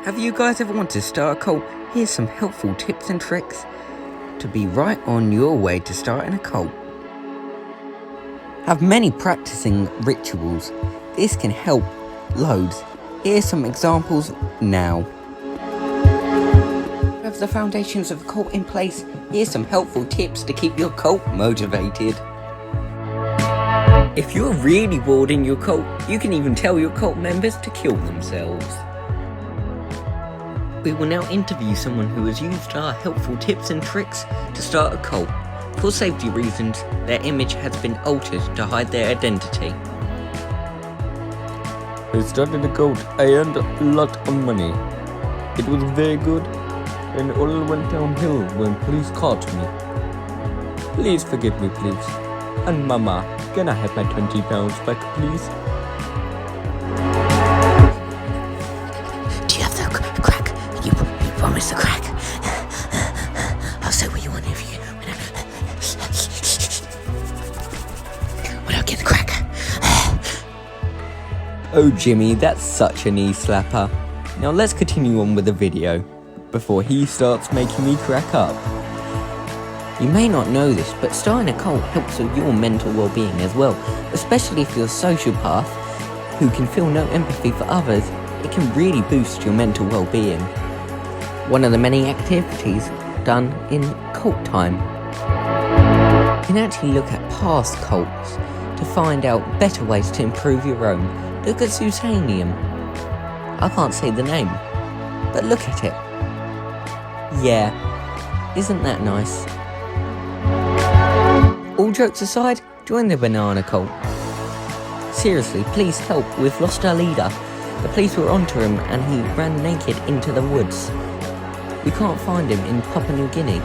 Have you guys ever wanted to start a cult? Here's some helpful tips and tricks to be right on your way to starting a cult. Have many practicing rituals. This can help loads. Here's some examples now. Have the foundations of a cult in place. Here's some helpful tips to keep your cult motivated. If you're really bored in your cult, you can even tell your cult members to kill themselves. We will now interview someone who has used our helpful tips and tricks to start a cult. For safety reasons, their image has been altered to hide their identity. I started a cult. I earned a lot of money. It was very good, and all went downhill when police caught me. Please forgive me, please. And Mama, can I have my £20 back, please? Do you have the crack? You promised the crack. I'll say what you want if you... When I get the crack. Oh Jimmy, that's such a knee slapper. Now let's continue on with the video, before he starts making me crack up. You may not know this, but starting a cult helps with your mental well-being as well, especially if you're a sociopath who can feel no empathy for others. It can really boost your mental well-being. One of the many activities done in cult time. You can actually look at past cults to find out better ways to improve your own. Look at Susanium. I can't say the name, but look at it. Yeah, isn't that nice? All jokes aside, join the banana cult. Seriously, please help, we've lost our leader. The police were onto him and he ran naked into the woods. We can't find him in Papua New Guinea.